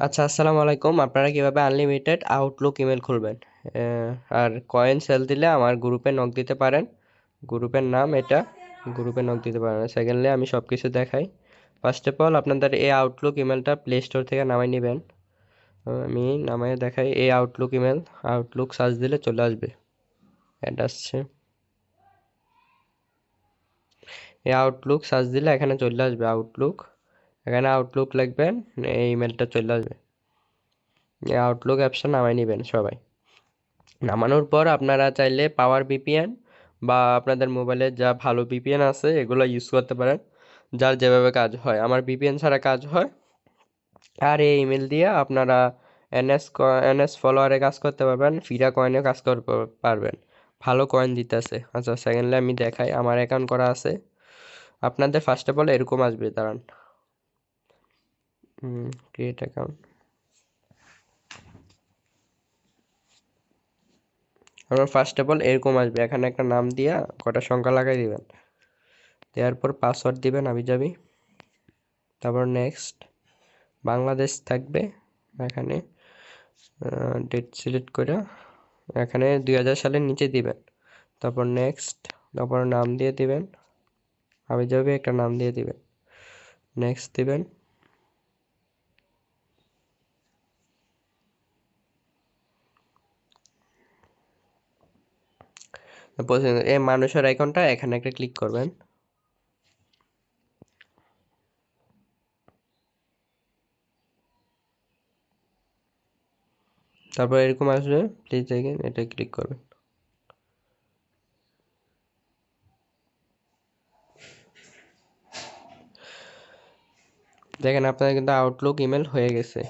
আচ্ছা, আসসালামু আলাইকুম। আপনারা কিভাবে আনলিমিটেড আউটলুক ইমেল খুলবেন? আর কয়েন সেল দিলে আমার গ্রুপে নক দিতে পারেন। গ্রুপের নাম এটা, গ্রুপে নক দিতে পারেন। সেকেন্ডলি আমি সব কিছু দেখাই। ফার্স্ট অফ অল আপনাদের এই আউটলুক ইমেলটা প্লে স্টোর থেকে নামাই নেবেন। আমি নামাই দেখাই। এই আউটলুক ইমেল, আউটলুক সার্চ দিলে চলে আসবে। অ্যাড আসছে। এই আউটলুক সার্চ দিলে এখানে চলে আসবে আউটলুক। এখানে আউটলুক লিখবেন, এই ইমেলটা চলে আসবে। এই আউটলুক অ্যাপসটা নামাই নেবেন সবাই। নামানোর পর আপনারা চাইলে পাওয়ার ভিপিএন বা আপনাদের মোবাইলে যা ভালো ভিপিএন আছে এগুলো ইউজ করতে পারেন, যার যেভাবে কাজ হয়। আমার ভিপিএন ছাড়া কাজ হয়। আর এই ইমেল দিয়ে আপনারা এনএস ফলোয়ারে কাজ করতে পারবেন, ফিরা কয়েনে কাজ করতে পারবেন। ভালো কয়েন দিতেছে। আচ্ছা, সেকেন্ডলি আমি দেখাই। আমার অ্যাকাউন্ট করা আছে। আপনাদের ফার্স্ট অফ অল এরকম আসবে, দাঁড়ান। Create account. আমার ফার্স্ট অফ অল এরকম আসবে। এখানে একটা নাম দিয়া কটা সংখ্যা লাগাই দিবেন। দেওয়ার পর পাসওয়ার্ড দিবেন আবিজাবি। তারপর নেক্সট। বাংলাদেশ থাকবে এখানে। ডেট সিলেক্ট করে এখানে 2000 সালের নিচে দিবেন। তারপর নেক্সট। তারপর নাম দিয়ে দিবেন আবিজাবি, একটা নাম দিয়ে দিবেন। নেক্সট দিবেন। এই মানুষের আইকনটা এখানে একটা ক্লিক করবেন। তারপর এরকম আসবে, প্লিজ এগেন, এটা ক্লিক করবেন। দেখেন আপনার কিন্তু আউটলুক ইমেল হয়ে গেছে।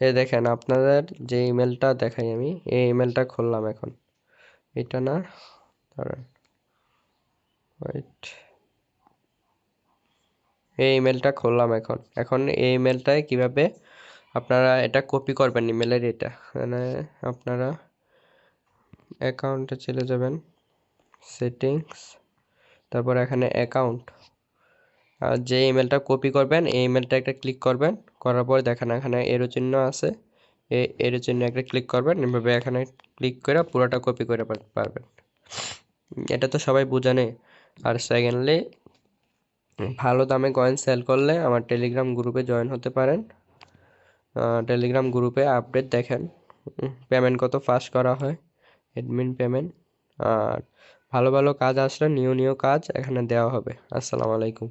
এই দেখেন আপনাদের যে ইমেলটা দেখাই আমি, এই ইমেলটা খুললাম এখন। এটা না, দাঁড়ান, ওয়েট। এই ইমেলটা খুললাম এখন। এখন এই ইমেলটায় কিভাবে আপনারা এটা কপি করবেন, ইমেলের এটা মানে আপনারা অ্যাকাউন্টে চলে যাবেন, সেটিংস, তারপর এখানে অ্যাকাউন্ট। আর যে ইমেলটা কপি করবেন এই ইমেলটা একটা ক্লিক করবেন। করার পর দেখেন এখানে এরো চিহ্ন আছে, এই এরো চিহ্ন একটা ক্লিক করবেন। এভাবে এখানে ক্লিক করে পুরোটা কপি করে পারবেন। এটা তো সবাই বুঝানে। আর সেকেন্ডলি, ভালো দামে কয়েন সেল করলে আমার টেলিগ্রাম গ্রুপে জয়েন হতে পারেন। টেলিগ্রাম গ্রুপে আপডেট দেখেন, পেমেন্ট কত ফাস্ট করা হয়, অ্যাডমিন পেমেন্ট। আর ভালো ভালো কাজ আসলে নিউ নিউ কাজ এখানে দেওয়া হবে। আসসালামু আলাইকুম।